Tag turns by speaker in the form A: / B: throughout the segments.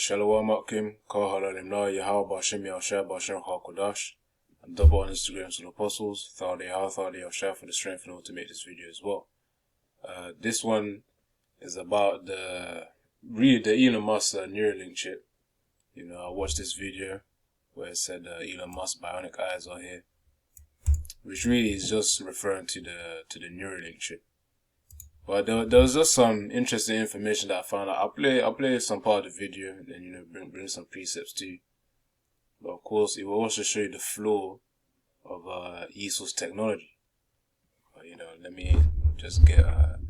A: Shalom Akim, Kahala Limna, Yahaba Shem Yashab Bashem Hakodash, and double on Instagram to the Apostles, Thali Yashab for the strength in order to make this video as well. This one is about the Elon Musk Neuralink chip. You know, I watched this video where it said Elon Musk bionic eyes are here, which really is just referring to the Neuralink chip. But there was just some interesting information that I found out. I'll play some part of the video and then, bring some precepts too. But of course, it will also show you the flaw of Esau's technology. But let me just get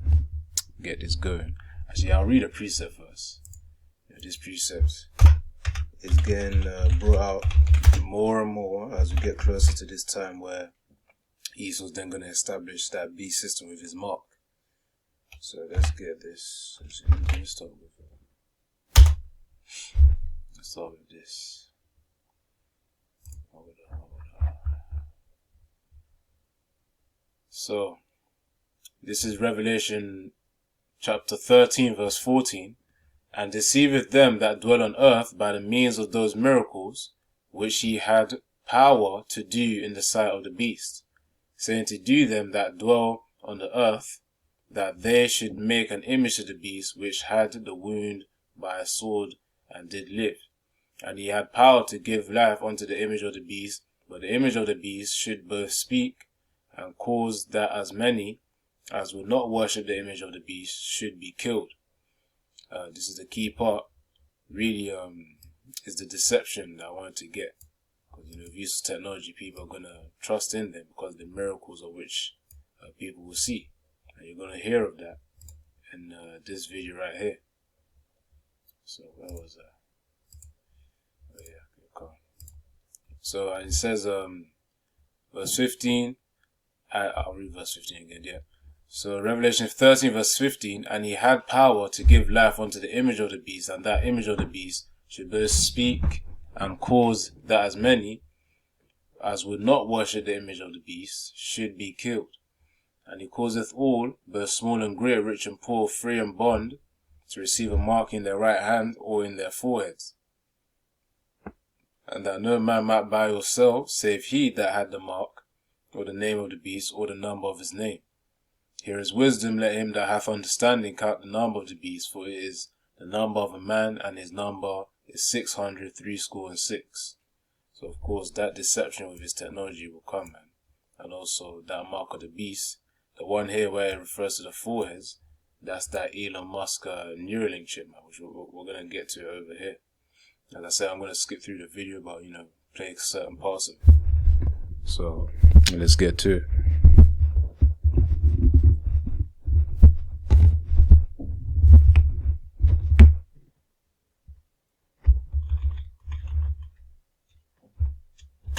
A: this going. Actually, I'll read a precept first. This precept is getting brought out more and more as we get closer to this time where Esau's then going to establish that beast system with his mark. So let's get this. Let's start with this. So this is Revelation chapter 13 verse 14. And deceiveth them that dwell on earth by the means of those miracles which he had power to do in the sight of the beast, saying to do them that dwell on the earth, that they should make an image of the beast which had the wound by a sword and did live. And he had power to give life unto the image of the beast, but the image of the beast should both speak and cause that as many as would not worship the image of the beast should be killed. This is the key part, really, is the deception that I wanted to get. Because, if you use technology, people are going to trust in them because the miracles of which people will see. And you're going to hear of that in this video right here. So, where was that? Oh, yeah, okay. So, it says, verse 15. I'll read verse 15 again, yeah. So, Revelation 13, verse 15. And he had power to give life unto the image of the beast, and that image of the beast should both speak and cause that as many as would not worship the image of the beast should be killed. And he causeth all, both small and great, rich and poor, free and bond, to receive a mark in their right hand or in their foreheads. And that no man might buy or sell, save he that had the mark, or the name of the beast, or the number of his name. Here is wisdom, let him that hath understanding count the number of the beast, for it is the number of a man, and his number is 666. So of course that deception with his technology will come, man. And also that mark of the beast. The one here where it refers to the foreheads, that's that Elon Musk Neuralink chip, man, which we're going to get to over here. As I said, I'm going to skip through the video, but, play certain parts of it. So, let's get to it.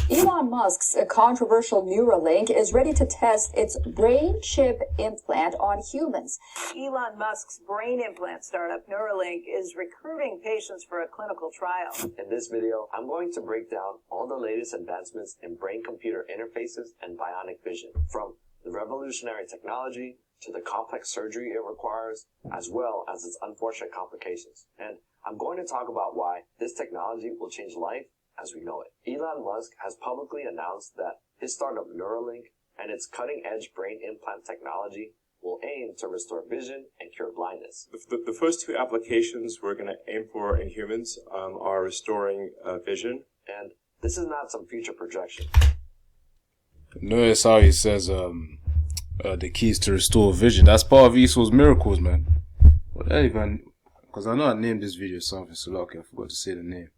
B: Elon Musk's controversial Neuralink is ready to test its brain chip implant on humans.
C: Elon Musk's brain implant startup Neuralink is recruiting patients for a clinical trial.
D: In this video, I'm going to break down all the latest advancements in brain-computer interfaces and bionic vision, from the revolutionary technology to the complex surgery it requires, as well as its unfortunate complications. And I'm going to talk about why this technology will change life as we know it. Elon Musk has publicly announced that his startup Neuralink and its cutting-edge brain implant technology will aim to restore vision and cure blindness.
E: The first two applications we're going to aim for in humans are restoring vision.
D: And this is not some future projection.
A: Notice how he says the keys to restore vision. That's part of Esau's miracles, man. Well, even because I know I named this video something, so lucky I forgot to say the name.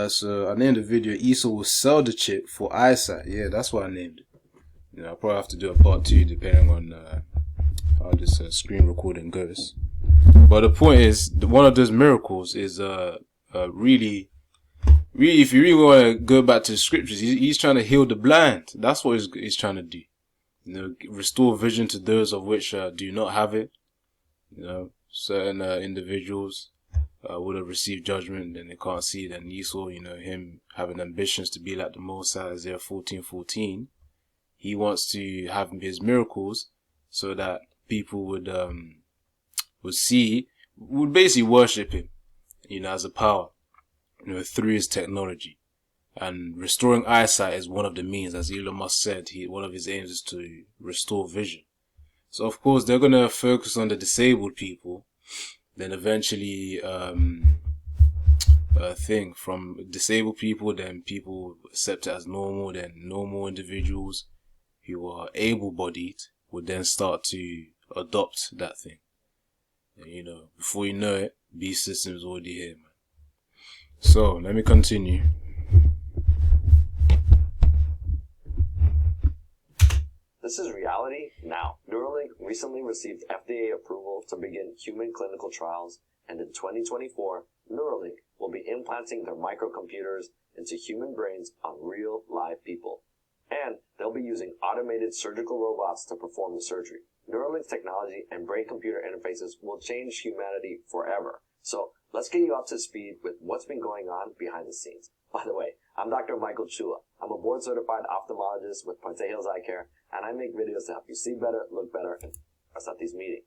A: So I named the video Esau will sell the chip for eyesight. Yeah, that's what I named it. I'll probably have to do a part 2 depending on how this screen recording goes. But the point is, one of those miracles is really, if you really want to go back to the scriptures, he's trying to heal the blind. That's what he's trying to do. Restore vision to those of which do not have it. Certain individuals would have received judgment and they can't see it. And Esau, him having ambitions to be like the Most High, Isaiah 14:14, he wants to have his miracles so that people would basically worship him. as a power, through his technology. And restoring eyesight is one of the means, as Elon Musk said. One of his aims is to restore vision. So of course they're gonna focus on the disabled people, then eventually thing from disabled people, then people accept it as normal, then normal individuals who are able-bodied would then start to adopt that thing. And, before you know it, beast system is already here, man. So let me continue.
D: This is reality now. Neuralink recently received FDA approval to begin human clinical trials, and in 2024, Neuralink will be implanting their microcomputers into human brains on real live people. And they'll be using automated surgical robots to perform the surgery. Neuralink's technology and brain-computer interfaces will change humanity forever. So let's get you up to speed with what's been going on behind the scenes. By the way, I'm Dr. Michael Chua. I'm a board-certified ophthalmologist with Puente Hills Eye Care, and I make videos to help you see better, look better, and us at these meetings.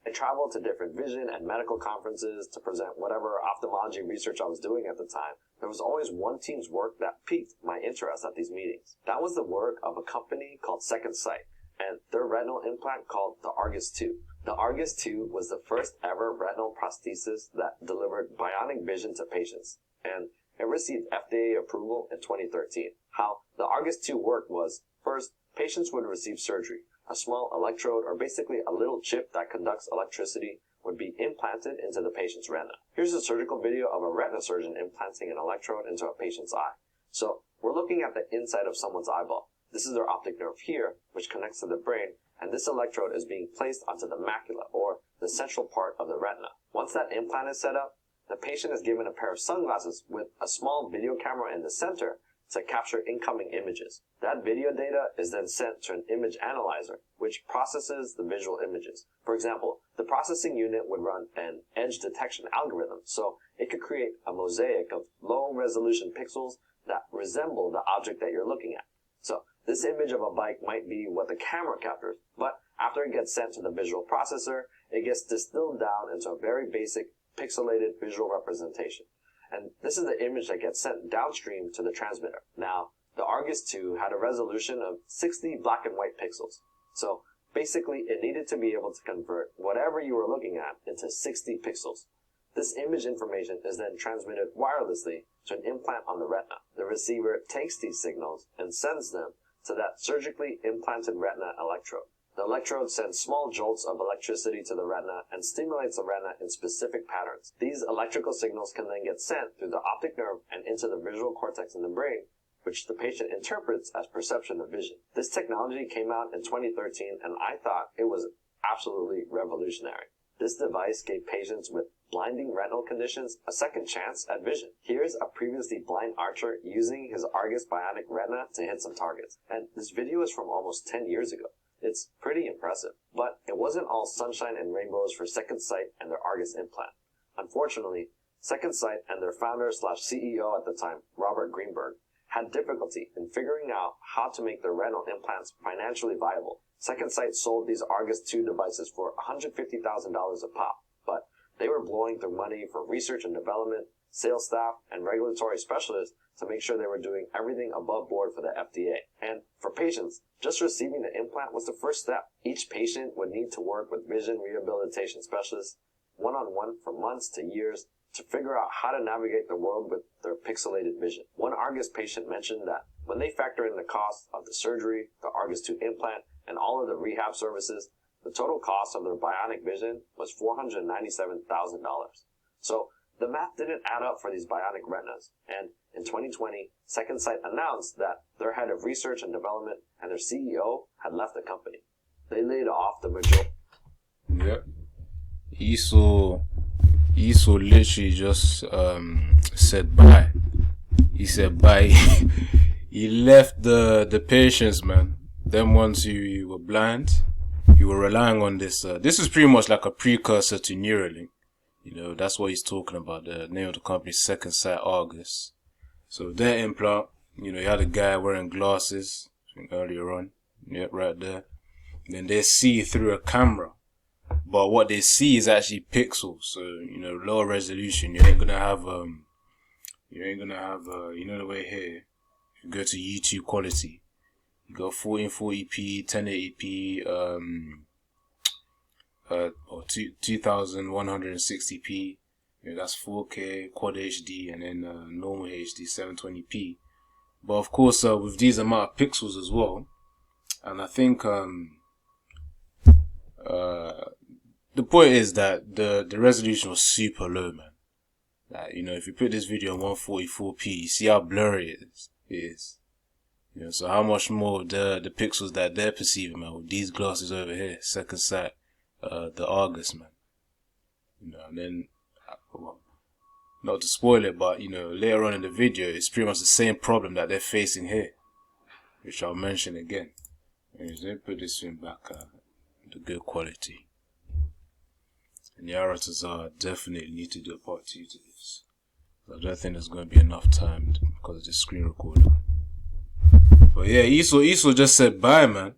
D: I traveled to different vision and medical conferences to present whatever ophthalmology research I was doing at the time. There was always one team's work that piqued my interest at these meetings. That was the work of a company called Second Sight and their retinal implant called the Argus 2. The Argus 2 was the first ever retinal prosthesis that delivered bionic vision to patients, and it received FDA approval in 2013. How the Argus 2 worked was, first, patients would receive surgery. A small electrode, or basically a little chip that conducts electricity, would be implanted into the patient's retina. Here's a surgical video of a retina surgeon implanting an electrode into a patient's eye. So we're looking at the inside of someone's eyeball. This is their optic nerve here, which connects to the brain, and this electrode is being placed onto the macula, or the central part of the retina. Once that implant is set up, the patient is given a pair of sunglasses with a small video camera in the center to capture incoming images. That video data is then sent to an image analyzer, which processes the visual images. For example, the processing unit would run an edge detection algorithm, so it could create a mosaic of low-resolution pixels that resemble the object that you're looking at. So this image of a bike might be what the camera captures, but after it gets sent to the visual processor, it gets distilled down into a very basic pixelated visual representation. And this is the image that gets sent downstream to the transmitter. Now, the Argus 2 had a resolution of 60 black and white pixels. So basically, it needed to be able to convert whatever you were looking at into 60 pixels. This image information is then transmitted wirelessly to an implant on the retina. The receiver takes these signals and sends them to that surgically implanted retina electrode. The electrode sends small jolts of electricity to the retina and stimulates the retina in specific patterns. These electrical signals can then get sent through the optic nerve and into the visual cortex in the brain, which the patient interprets as perception of vision. This technology came out in 2013, and I thought it was absolutely revolutionary. This device gave patients with blinding retinal conditions a second chance at vision. Here's a previously blind archer using his Argus bionic retina to hit some targets. And this video is from almost 10 years ago. It's pretty impressive, but it wasn't all sunshine and rainbows for Second Sight and their Argus implant. Unfortunately, Second Sight and their founder/CEO at the time, Robert Greenberg, had difficulty in figuring out how to make their retinal implants financially viable. Second Sight sold these Argus 2 devices for $150,000 a pop, but they were blowing through money for research and development, sales staff, and regulatory specialists to make sure they were doing everything above board for the FDA. And for patients, just receiving the implant was the first step. Each patient would need to work with vision rehabilitation specialists one-on-one for months to years to figure out how to navigate the world with their pixelated vision. One Argus patient mentioned that when they factor in the cost of the surgery, the Argus 2 implant, and all of the rehab services, the total cost of their bionic vision was $497,000. So the math didn't add up for these bionic retinas, and in 2020, Second Sight announced that their head of research and development and their CEO had left the company. They laid off the majority.
A: Yep. Esau literally just said bye. He said bye. He left the patients, man. Them ones who were blind, you were relying on this. This is pretty much like a precursor to Neuralink. That's what he's talking about. The name of the company is Second Sight Argus. So their implant, you had a guy wearing glasses I think earlier on. Yep, right there. Then they see through a camera. But what they see is actually pixels. So, you know, lower resolution. You ain't gonna have, you know the way here. If you go to YouTube quality, you go 1440p, 1080p, or 2160p. You know, that's 4K, Quad HD, and then normal HD, 720p. But of course, with these amount of pixels as well, and I think the point is that the resolution was super low, man. Like, you know, if you put this video on 144p, you see how blurry it is. You know, so how much more the pixels that they're perceiving, man, with these glasses over here, second sight, the Argus, man. You know, and then, well, not to spoil it, but, you know, later on in the video, it's pretty much the same problem that they're facing here, which I'll mention again. Anyways, let me put this thing back into good quality. And the Aratazar definitely need to do a part 2 to this. I don't think there's going to be enough time because of the screen recorder. But yeah, Esau just said bye, man.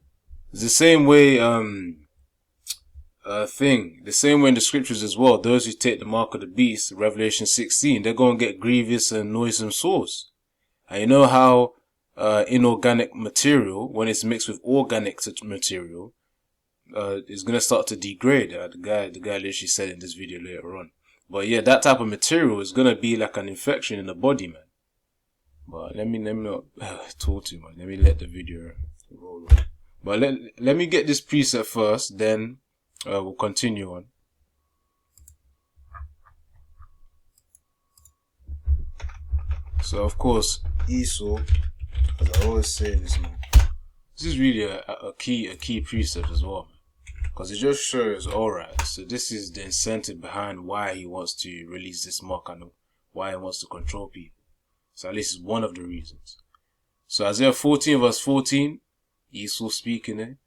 A: It's the same way, the same way in the scriptures as well. Those who take the mark of the beast, Revelation 16, they're going to get grievous and noisome sores. And you know how inorganic material, when it's mixed with organic material, is going to start to degrade. The guy literally said in this video later on. But yeah, that type of material is going to be like an infection in the body, man. But let me not talk too much. Let me let the video roll on. But let me get this preset first, then we'll continue on. So of course, Esau, as I always say this, man, this is really a key precept as well, man. Because it just shows, alright, so this is the incentive behind why he wants to release this mark and why he wants to control people. So at least it's one of the reasons. So Isaiah 14 verse 14, Esau speaking there.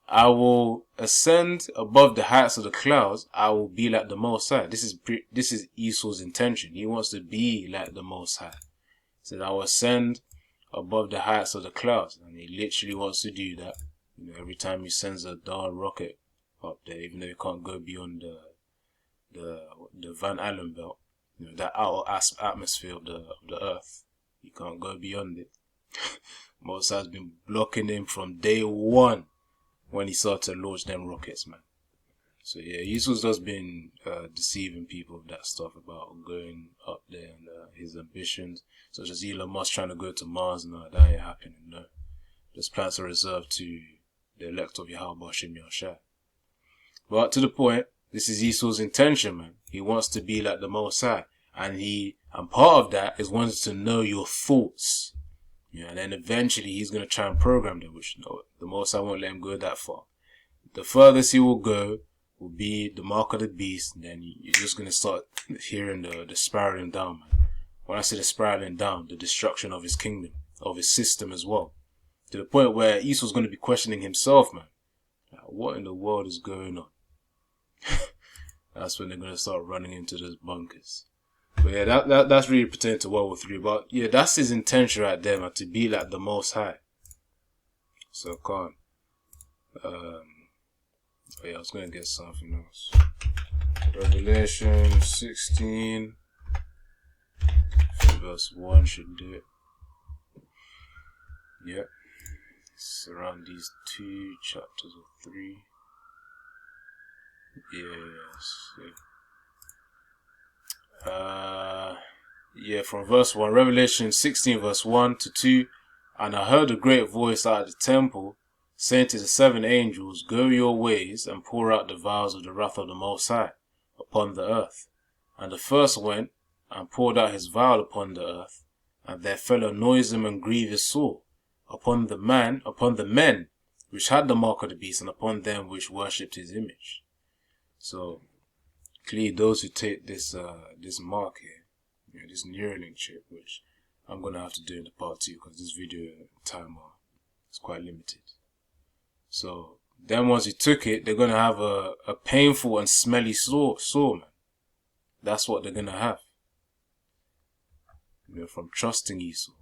A: I will ascend above the heights of the clouds. I will be like the Most High. This is Esau's intention. He wants to be like the Most High. He said, I will ascend above the heights of the clouds. And he literally wants to do that. You know, every time he sends a darn rocket up there, even though he can't go beyond the Van Allen belt, you know, that outer atmosphere of the earth, he can't go beyond it. Moses has been blocking him from day one when he started to launch them rockets, man. So yeah, Esau's just been deceiving people with that stuff about going up there and his ambitions, such as Elon Musk trying to go to Mars. No, that ain't happening, no. Those plans are reserved to the elect of Yahweh Shem Yahshua. But to the point, this is Esau's intention, man. He wants to be like the Most High. And part of that is wanting to know your thoughts. Yeah, and then eventually he's going to try and program them, which no, the Most High won't let him go that far. The furthest he will go will be the mark of the beast. And then you're just going to start hearing the spiraling down, man. When I say the spiraling down, the destruction of his kingdom, of his system as well. To the point where Esau's going to be questioning himself, man. Like, what in the world is going on? That's when they're going to start running into those bunkers. But yeah, that's really pertaining to World War III. But yeah, that's his intention right there, man, to be like the Most High. So calm. Oh yeah, I was going to get something else. Revelation 16, verse 1 should do it. Yep. It's around these 2 chapters or 3. Yes. Yeah, from verse 1, Revelation 16 verse 1 to 2. And I heard a great voice out of the temple, saying to the 7 angels, Go your ways, and pour out the vials of the wrath of the Most High upon the earth. And the first went, and poured out his vial upon the earth, and there fell a noisome and grievous sore upon the men which had the mark of the beast, and upon them which worshipped his image. So, clearly those who take this mark here, you know, this Neuralink chip, which I'm going to have to do in the part 2 because this video time is quite limited. So, then once you took it, they're going to have a painful and smelly sore, man. That's what they're going to have. You know, from trusting Esau.